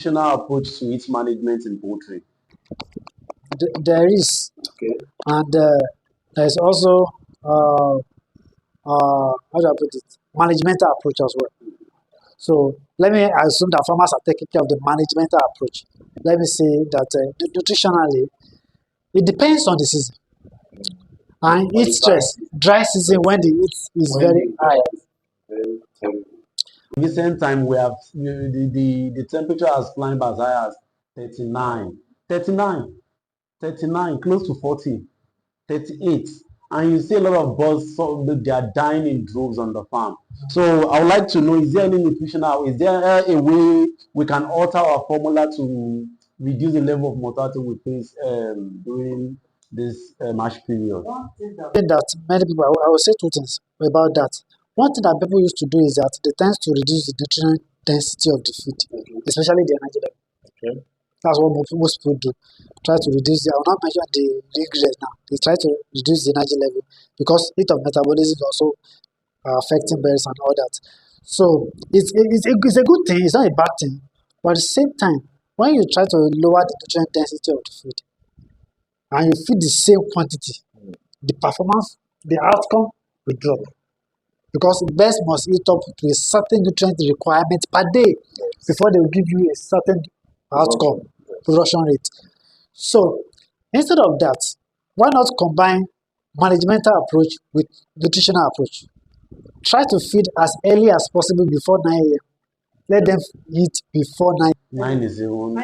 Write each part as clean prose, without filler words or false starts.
Traditional approach to its management in poultry? There is, Okay. and there is also how do I put it? Managemental approach as well. So let me assume that farmers are taking care of the managemental approach. Let me say that nutritionally, it depends on the season. And heat stress, dry season when the heat is very high. Recent time we have the temperature has climbed as high as 39, 39, 39, close to 40, 38, and you see a lot of birds, so they are dying in droves on the farm. So I would like to know, is there any nutritional, is there a way we can alter our formula to reduce the level of mortality we face during this mash period? Thing that many people, I will say two things about that. One thing that people used to do is that they tend to reduce the nutrient density of the food, especially the energy level. Okay. That's what most people do. Try to reduce I will not mention the regress now. They try to reduce the energy level because rate of metabolism is also affecting birds and all that. So it's a good thing, it's not a bad thing. But at the same time, when you try to lower the nutrient density of the food and you feed the same quantity, the performance, the outcome will drop. Because birds must eat up to a certain nutrient requirement per day before they will give you a certain outcome, production rate. So instead of that, why not combine managemental approach with nutritional approach? Try to feed as early as possible before 9 a.m. Let them eat before 9. 9 is even.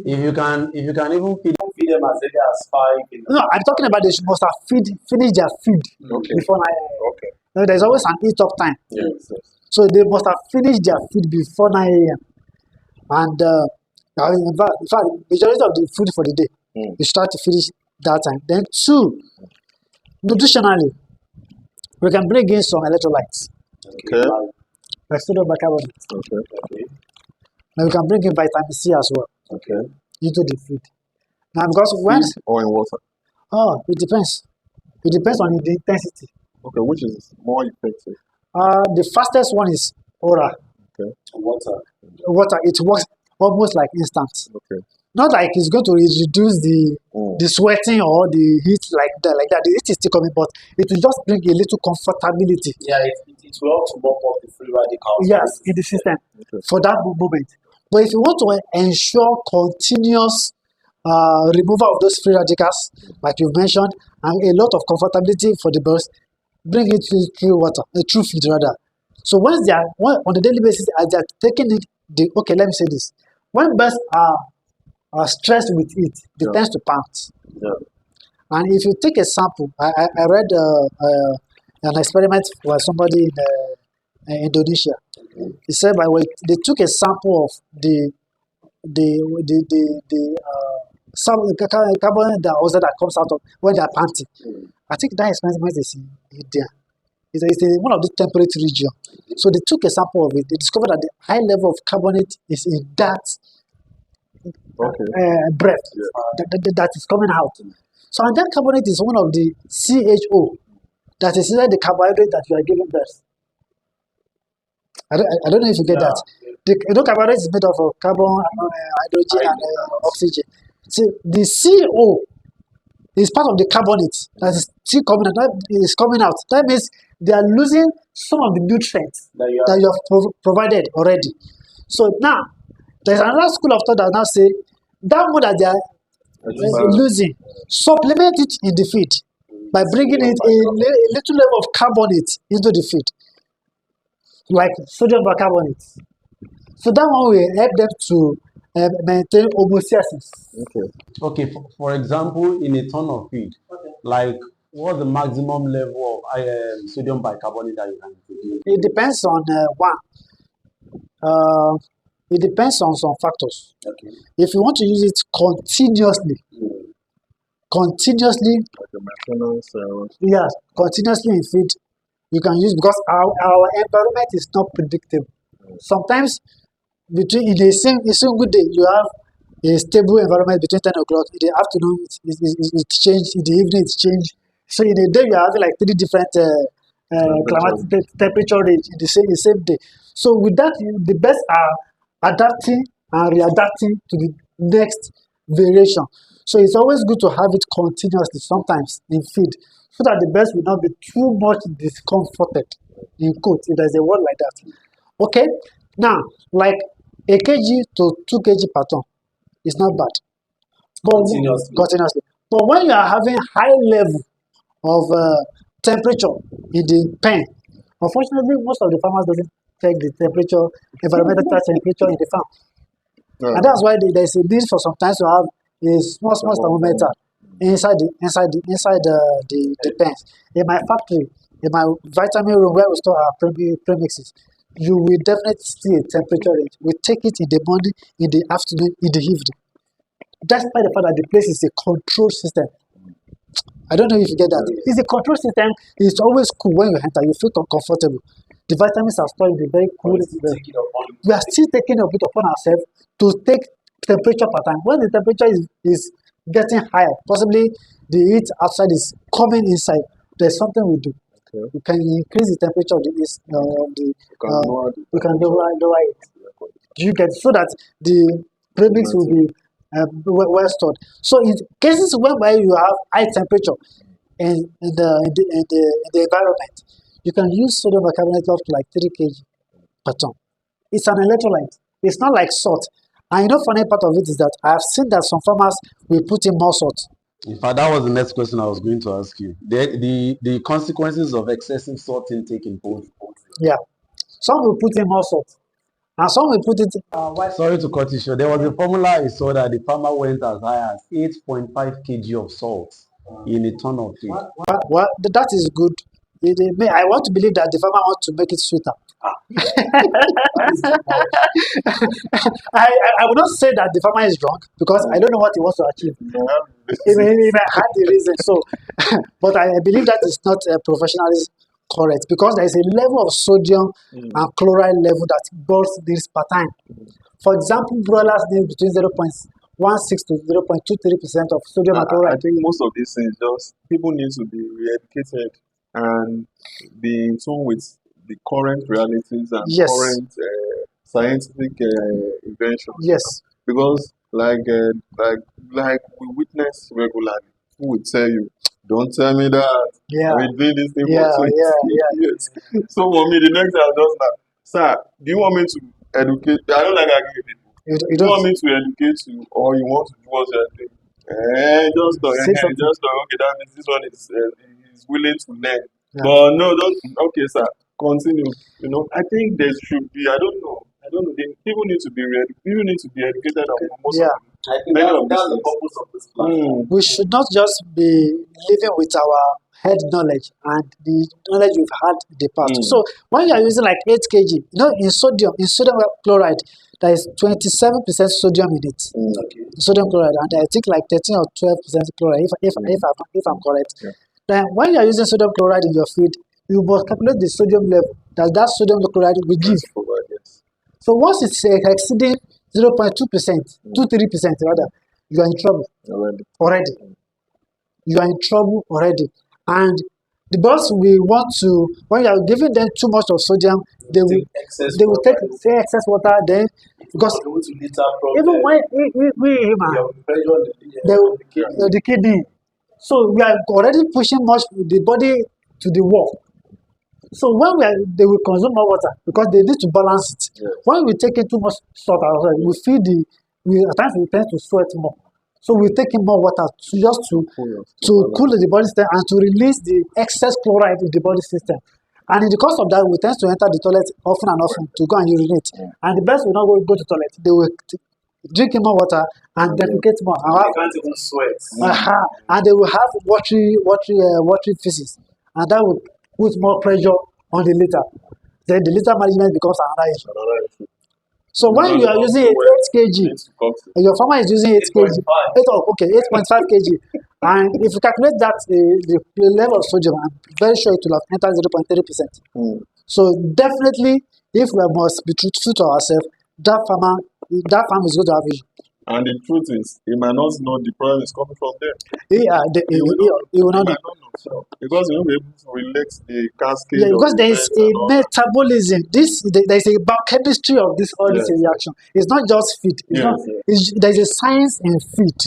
If you can even feed them as early as 5. No, I'm talking about they must have finished their feed before 9 a.m. Okay. Now, there's always an eat up time. Yes. So they must have finished their feed before 9 a.m. And in fact, majority of the food for the day, you start to finish that time. Then two, nutritionally, we can bring in some electrolytes. Okay. Like sodium bicarbonate. Okay. Now we can bring in vitamin C as well Okay. into the food. Now because when Or in water. it depends. It depends on the intensity. Okay, which is more effective? The fastest one is oral. Okay. Water. Water, it works almost like instant. Okay. Not like it's going to reduce the sweating or the heat like that. The heat is still coming, but it will just bring a little comfortability. Yeah, it will help to bump up the free radicals. Yes, in the system for that moment. But if you want to ensure continuous removal of those free radicals, like you've mentioned, and a lot of comfortability for the birds, bring it through water, through feed rather. So once they are on a daily basis, as they are taking it, okay, let me say this: when birds are stressed with it, they tend to pant. Yeah. And if you take a sample, I read an experiment by somebody in Indonesia. He said they took a sample of the carbon dioxide that comes out of when they are panting. I think that experiment is in India. It's one of the temperate region. So they took a sample of it. They discovered that the high level of carbonate is in that breath that is coming out. So and that carbonate is one of the CHO that is inside the carbohydrate that you are giving birth. I don't know if you get that. The carbohydrate is made of carbon, hydrogen, and oxygen. See, the CO is part of the carbonate that is still coming out. That is coming out. That means they are losing some of the nutrients that you have provided already. So now, there's another school of thought that now say that more that they are losing, supplement it in the feed by bringing in a little level of carbonate into the feed, like sodium bicarbonate. So that one will help them to maintain homeostasis. Okay. For example, in a ton of feed, like what's the maximum level of sodium bicarbonate that you can produce? It depends on it depends on some factors. Okay. If you want to use it continuously, continuously in feed, you can use because our environment is not predictable. Sometimes in a single day you have a stable environment between 10 o'clock in the afternoon it changed, in the evening it changed. So in a day you are having like 3 different climatic temperature range in the same day. So with that, the birds are adapting and readapting to the next variation. So it's always good to have it continuously, sometimes in feed, so that the birds will not be too much discomforted, in quotes, if there's a word like that. Okay? Now, like a kg to 2 kg per ton is not bad. But continuously. But when you are having high level of temperature in the pen, unfortunately, most of the farmers doesn't check the temperature, environmental temperature in the farm. And that's why there's a need for sometimes to have a small thermometer inside the pens. In my factory, in my vitamin room where we store our premixes, you will definitely see a temperature range. We take it in the morning, in the afternoon, in the evening. Despite the fact that the place is a control system. I don't know if you get that. It's a control system. It's always cool when you enter. You feel comfortable. The vitamins are stored in the very cool. We are still taking a bit upon ourselves to take temperature per time. When the temperature is getting higher, possibly the heat outside is coming inside, there's something we do. Okay. We can increase the temperature of we can lower it. You get so that the premix will be well stored. So in cases whereby you have high temperature in the environment, you can use sodium bicarbonate up to like 3 kg per ton. It's an electrolyte. It's not like salt. And you know, funny part of it is that I've seen that some farmers will put in more salt. In fact, that was the next question I was going to ask you. The consequences of excessive salt intake in poultry. Yeah. Some will put in more salt. And some will put it... Sorry to cut you short. There was a formula I saw that the farmer went as high as 8.5 kg of salt in a ton of feed. Well, that is good. I want to believe that the farmer wants to make it sweeter. I would not say that the farmer is wrong because I don't know what he wants to achieve. He may have the reason. So, but I believe that is not professionally correct because there is a level of sodium and chloride level that birds need per time. For example, broilers need between 0.16 to 0.23% of sodium and chloride. I think most of these things just people need to be re-educated and be in tune with the current realities and current scientific inventions. Yes. Because like we witness regularly, who will tell you, don't tell me that. Yeah. I've been doing this thing for 20 years. So for me, the next time I just like, sir, do you want me to educate? I don't like arguing with people. You don't want me to educate you or you want to do what you're doing? Just okay, that means this one is willing to learn. Yeah. But no, don't. Okay, sir, continue. You know, I think there should be. I don't know. People need to be ready. People need to be educated on most of them. I think that's the purpose of this platform. We should not just be living with our head knowledge and the knowledge we've had in the past. So when you are using like 8 kg, you know, in sodium chloride, there is 27% sodium in it. Sodium chloride, and I think like 13 or 12% chloride, if I'm correct. Yeah. Then when you are using sodium chloride in your feed, you must calculate the sodium level that sodium chloride will give. So once it's exceeding 0.2%, 2-3% rather, you are in trouble already. You are in trouble already. And the birds will want to, when you are giving them too much of sodium, they will take excess water then, because even when we human, the kidney. So we are already pushing much the body to the wall. So when they will consume more water because they need to balance it. Yes. When we take in too much salt, we feel at times we tend to sweat more. So we take in more water to cool the body system and to release the excess chloride in the body system. And in the course of that, we tend to enter the toilet often and often to go and urinate. Yeah. And the birds will not go to the toilet. They will drink more water and defecate more. They can't even sweat. And they will have watery feces. And that will put more pressure on the litter. Then the litter management becomes another issue. So when you are using 8 kg, your farmer is using 8 kg, 8.5 kg, and if you calculate that the level of sodium, I'm very sure it will have entered 0.3%. So definitely, if we must be truthful to ourselves, that farm is going to have issue. And the truth is, he might not know the problem is coming from them. He will not know. might not know. So, because he won't be able to relate the cascade Yeah, of because there is events a and all that. metabolism. There is a biochemistry of all this Yes. reaction. It's not just feed. Yes, yes. There is a science in feed,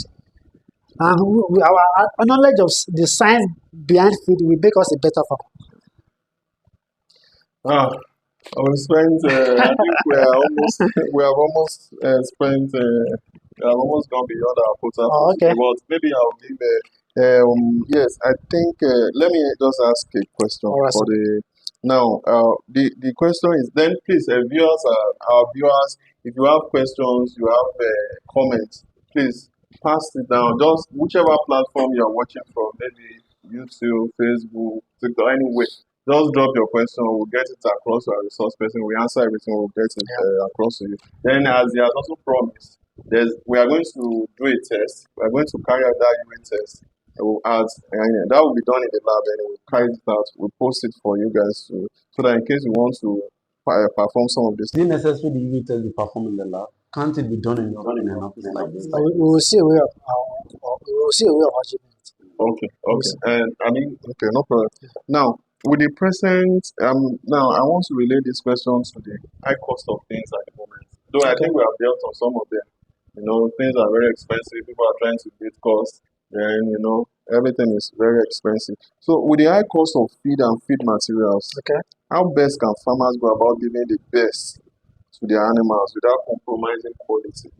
and our knowledge of the science behind feed will make us a better farmer. I will spend. I think we have almost spent. We have almost gone beyond our quota for Oh, okay. today. But maybe I'll give. Yes, I think. Let me just ask a question All right, for sir. the. Now, the question is then please, our viewers, if you have questions, you have comments, please pass it down. Just whichever platform you are watching from, maybe YouTube, Facebook, TikTok, anyway. Just drop your question, we'll get it across to our resource person. We answer everything, we'll get it across to you. Then, as he has also promised, we are going to do a test. We are going to carry out that unit test. And that will be done in the lab, and we'll carry it out. We'll post it for you guys so that in case you want to perform some of this. Is it necessary the UV test be performed in the lab? Can't it be done in an office like this? We will see a way of achieving it. Okay. And I mean, okay, no problem. Now, with the present, now I want to relate this question to the high cost of things at the moment. Though I think we have dealt on some of them. Things are very expensive. People are trying to beat costs. Then, everything is very expensive. So, with the high cost of feed and feed materials, Okay. how best can farmers go about giving the best to their animals without compromising quality?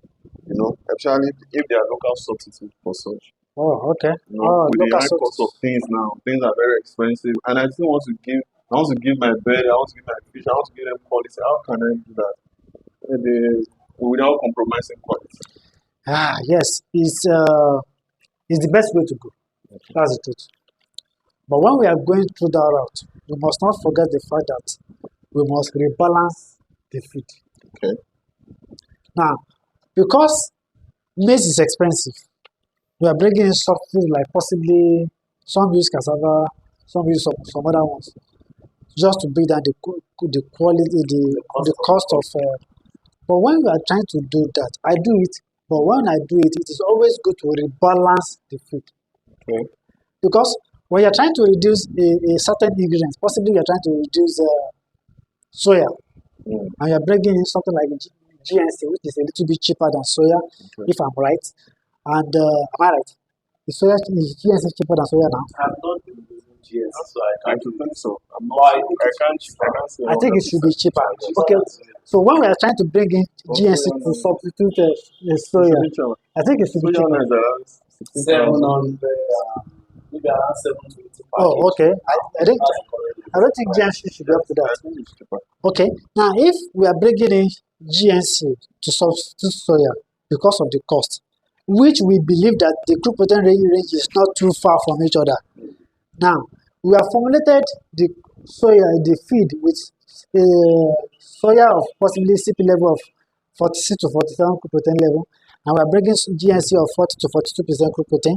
Especially if they are local substitutes for such. Oh, okay. With the local high cost of things now, things are very expensive, and I still want to give. I want to give my bird. I want to give my fish. I want to give them quality. How can I do that? Maybe without compromising quality. Yes, it's the best way to go. That's the truth. But when we are going through that route, we must not forget the fact that we must rebalance the feed. Okay. Now, because maize is expensive, we are bringing in substitutes like possibly some use cassava, some use some other ones, just to bring down the quality, the cost of. But when we are trying to do that, I do it. But when I do it, it is always good to rebalance the food. Okay. Because when you're trying to reduce a certain ingredient, possibly you're trying to reduce soya, and you're bringing in something like GNC, which is a little bit cheaper than soya, if I'm right. And am I right? Is GNC cheaper than soya now? I'm not using GNC, so I don't think so. I can't say. I think it should be cheaper. Okay. So when we are trying to bring in GNC to substitute soya, I think it should be cheaper. 700, maybe around 720. Oh, okay. I don't think GNC should be up to that. Okay. Now, if we are bringing in GNC to substitute soya because of the cost, which we believe that the crude protein range is not too far from each other. Now, we have formulated the feed with soya of possibly CP level of 46 to 47 crude protein level, and we are bringing GNC of 40 to 42% crude protein.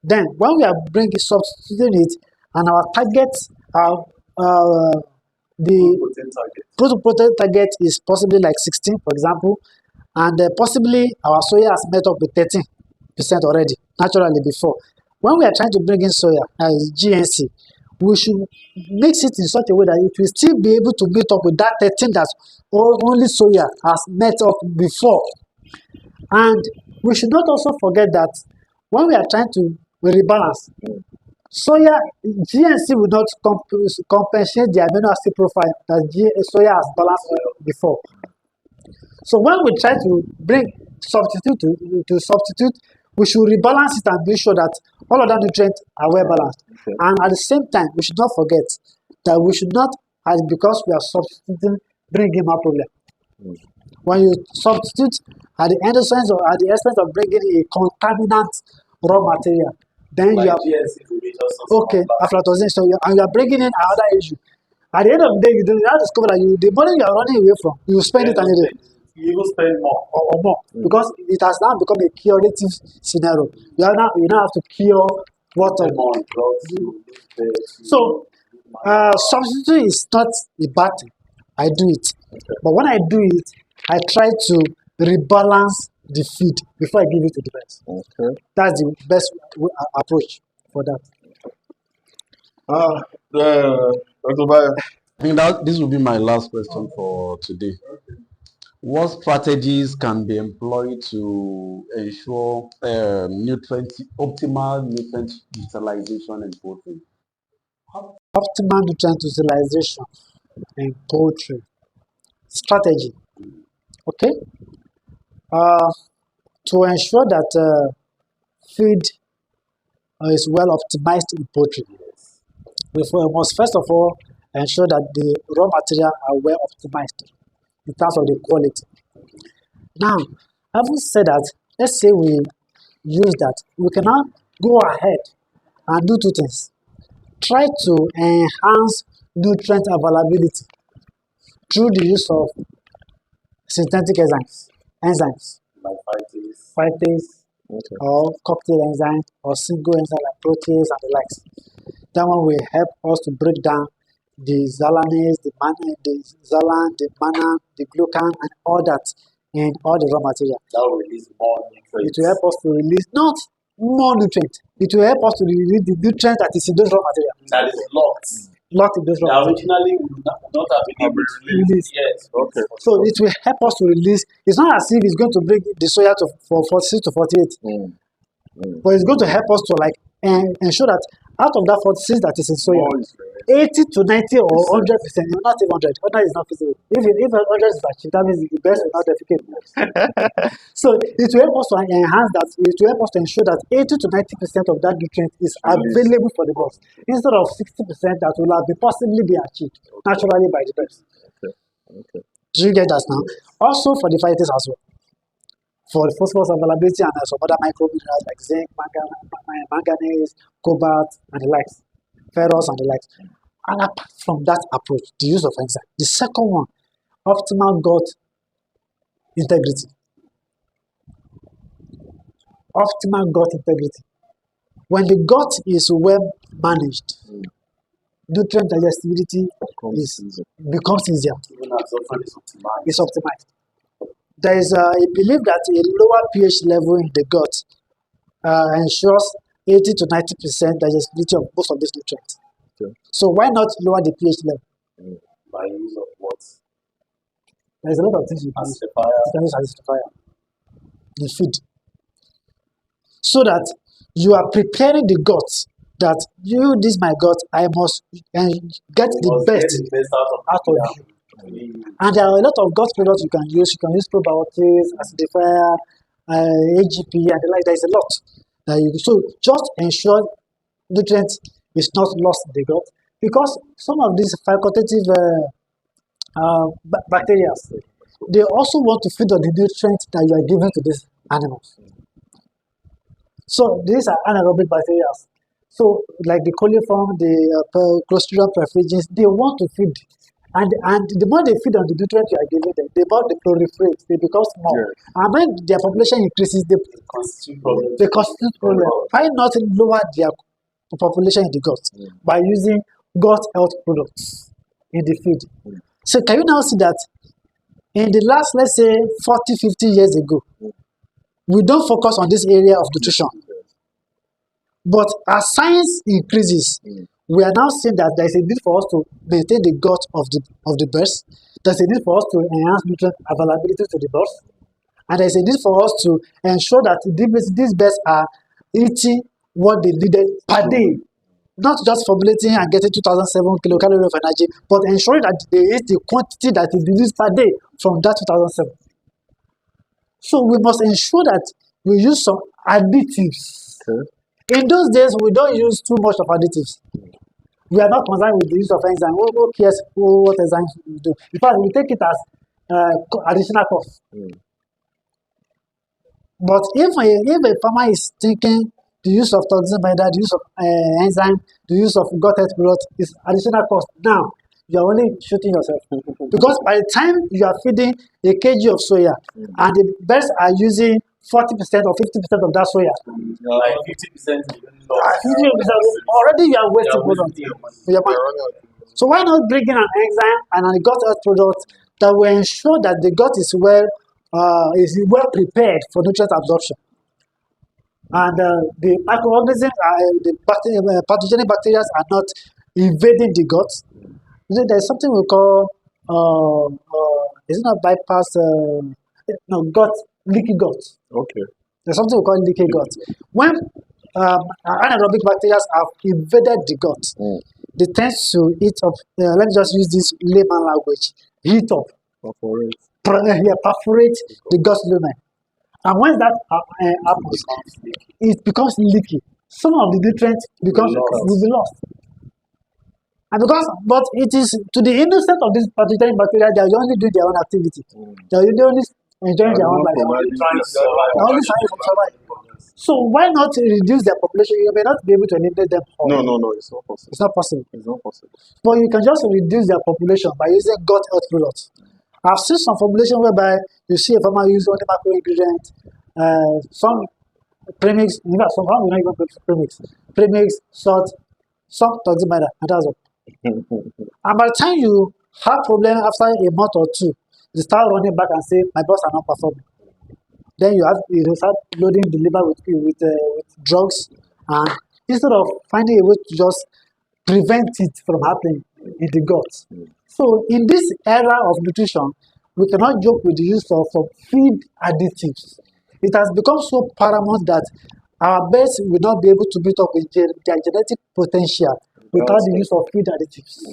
Then, when we are substituting it, and our targets are the crude protein target is possibly like 16, for example, and possibly our soya has met up with 13% already, naturally before. When we are trying to bring in soya as GNC, we should mix it in such a way that it will still be able to meet up with that 13 that only soya has met up before. And we should not also forget that when we are trying to rebalance, GNC will not compensate the amino acid profile that soya has balanced before. So when we try to substitute, we should rebalance it and be sure that all other nutrients are well balanced. Okay. And at the same time, we should not forget that we should not, because we are substituting, bring in more problem. When you substitute at the expense of bringing a contaminant raw material, then you are aflatoxin. So you are bringing in another issue. At the end of the day, you discover that the money you are running away from, you spend it anyway. You will spend more or more because it has now become a curative scenario. You now have to cure water. So substitute is not a bad thing. I do it, but when I do it, I try to rebalance the feed before I give it to the birds. Okay. That's the best approach for that. Dr. Bayo. I think that this will be my last question for today. What strategies can be employed to ensure optimal nutrient utilization in poultry? Optimal nutrient utilization in poultry strategy. Okay. To ensure that feed is well optimized in poultry, we must first of all ensure that the raw material are well optimized in terms of the quality. Now, having said that, let's say we use that, we can now go ahead and do two things. Try to enhance nutrient availability through the use of synthetic enzymes Like phytase, Okay. or cocktail enzymes, or single enzyme like protease and the likes. That one will help us to break down the xalanase, the xalan, the mannan, the glucan, and all that in all the raw material. that will release more It nutrients. will help us to release not more nutrients. It will help us to release the nutrient that is in those raw material. That is locked. Not in those That raw material. originally we would not have been able to Release. Yes. Okay. So it will help us to release. It's not as if it's going to bring the soya for 46 to 48, but it's going to help us to ensure that out of that 46 that is in soya, 80 to 90 or 100%, not even 100. 100 is not feasible. If 100 is achieved, that means the best will not defecate. So it will help us to enhance that. It will help us to ensure that 80 to 90% of that nutrient is available for the birds instead of 60% that will have been possibly be achieved naturally by the birds. Okay. Do you get that now? Also for the phytates as well. For the phosphorus availability and some other microminerals like zinc, manganese, cobalt, and the likes, ferrous and the likes. And apart from that approach, the use of enzyme. The second one, optimal gut integrity. Optimal gut integrity. When the gut is well managed, nutrient digestibility becomes easier. Even absorption is optimized. It's optimized. There is a belief that a lower pH level in the gut ensures 80 to 90% digestibility of most of these nutrients. Okay. So why not lower the pH level? By use of what? There's a lot of things you can use. Acidifier. You can use acidifier. The feed. So that you are preparing the gut that this my gut, I must get the Must best get the best out of of you. you. And there are a lot of gut products you can use. You can use probiotics, acidifier, AGP, and the like. There is a lot. So just ensure nutrients is not lost in the gut, because some of these facultative bacteria, they also want to feed on the nutrients that you are giving to these animals. So these are anaerobic bacteria. So like the coliform, the Clostridium perfringens, they want to feed. And the more they feed on the nutrients you are giving them, the more they proliferate, they become small. Yes. And when their population increases, they constitute problem. Why not lower their population in the gut by using gut health products in the feed? So can you now see that in the last, let's say, 40, 50 years ago, we don't focus on this area of nutrition. But as science increases, we are now seeing that there is a need for us to maintain the gut of the birds. There's a need for us to enhance nutrient availability to the birds. And there's a need for us to ensure that these birds are eating what they needed per day. Not just formulating and getting 2007 kilocalories of energy, but ensuring that they eat the quantity that is released per day from that 2007. So we must ensure that we use some additives. Okay. In those days, we don't use too much of additives. We are not concerned with the use of enzyme. Who cares what enzymes we do? In fact, we take it as additional cost. But if a farmer is thinking the use of toxin binder, the use of enzyme, the use of gut health product is additional cost, now you are only shooting yourself. Because by the time you are feeding a kg of soya and the birds are using 40% or 50% of that soya, Like 50%. already you are wasting your money. So why not bring in an enzyme and a gut health product that will ensure that the gut is well is well prepared for nutrient absorption. And the microorganisms, pathogenic bacteria are not invading the gut. There's something we call, is it not bypass, no, gut, leaky gut. Okay. There's something we call leaky gut. When anaerobic bacteria have invaded the gut, they tend to eat up, let me just use this layman language, heat up, perforate the gut lumen. And when that happens, it becomes leaky. Some of the nutrients will be lost. And but it is to the innocent of these pathogenic bacteria, they are only doing their own activity. They are only enjoying their own life. They are only trying to survive. So why not reduce their population? You may not be able to eliminate them all. No, it's not possible. It's not possible. It's not possible. But you can just reduce their population by using gut health products. I've seen some formulation whereby you see a farmer use only macro ingredient, some premix, in fact, some farmers will not even put premix, salt, some doesn't matter, and that's all. And by the time you have problem after a month or two, you start running back and say, my boss are not performing. Then you start loading the liver with drugs, and instead of finding a way to just prevent it from happening in the gut. So in this era of nutrition, we cannot joke with the use of feed additives. It has become so paramount that our birds will not be able to meet up with their genetic potential without the use of feed additives.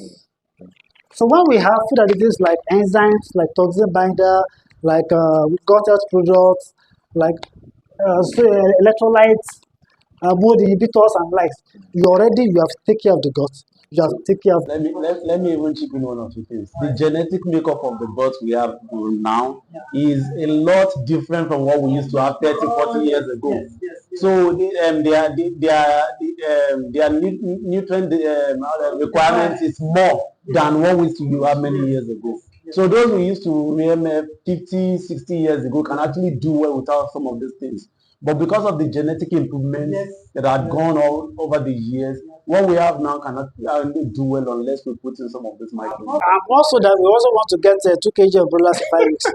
So when we have food additives like enzymes, like toxin binder, like gut health products, like electrolytes, mold inhibitors and likes, you have to take care of the gut. You have to take care of. Let me even chip in one or two things. The genetic makeup of the birds we have now is a lot different from what we used to have 30, 40 years ago. So their nutrient requirements is more than what we used to have many years ago. So those we used to remember 50, 60 years ago can actually do well without some of these things. But because of the genetic improvements that have gone all over the years, what we have now cannot do well unless we put in some of this microbes. And also that we also want to get 2 kg of broilers in 5 weeks.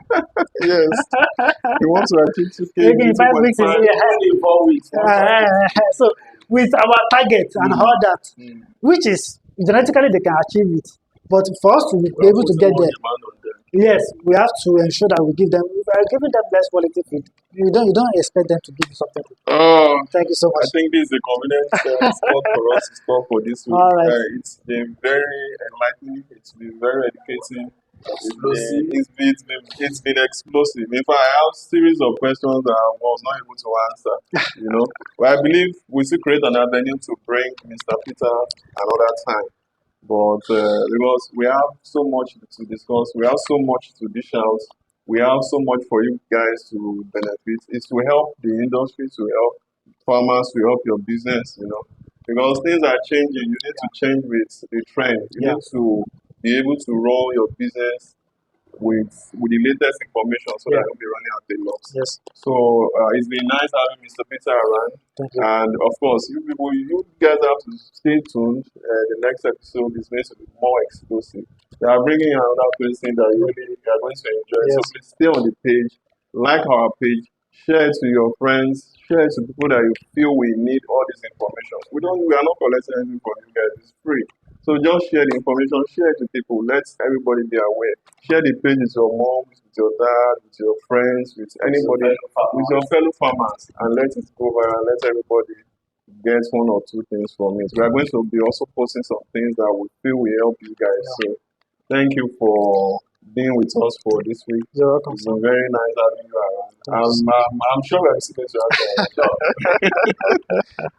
Yes. You want to achieve 2 kg in 5 weeks is in 4 weeks. so with our target and all that, which is genetically they can achieve it. But for us to be able to get there, yes, we have to ensure that we give them. We are giving them less quality food. You don't expect them to give you something. Thank you so much. I think this is a convenient spot for us to stop for this week. All right. It's been very enlightening. It's been very educating. It's been explosive. In fact, I have a series of questions that I was not able to answer. But I believe we still create an avenue to bring Mr. Peter another time. But because we have so much to discuss, we have so much to dish out, we have so much for you guys to benefit. It's to help the industry, to help farmers, to help your business, because things are changing. You need to change with the trend. You need to be able to run your business with the latest information so that you'll be running at the loss. Yes. So it's been nice having Mr. Peter around. Thank you. And of course, you guys have to stay tuned. The next episode is going to be more exclusive. We are bringing another person that you are going to enjoy. Yes. So please stay on the page, like our page, share it to your friends, share it to people that you feel we need all this information. We are not collecting anything from you guys. It's free. So just share the information, share it to people, let everybody be aware. Share the page with your mom, with your dad, with your friends, with anybody, with your fellow farmers, and let it go viral, let everybody get one or two things from it. We are going to be also posting some things that we feel will help you guys. So thank you for being with us for this week. You're welcome. It's been very nice having you around. I'm sure we're still going to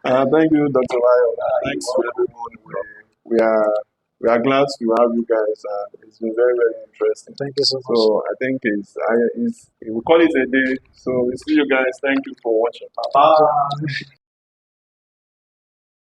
have thank you, Dr. Lyle. Thanks to everyone. We are glad to have you guys, and it's been very, very interesting. Thank you so much. So I think we call it a day. So we see you guys. Thank you for watching. Bye.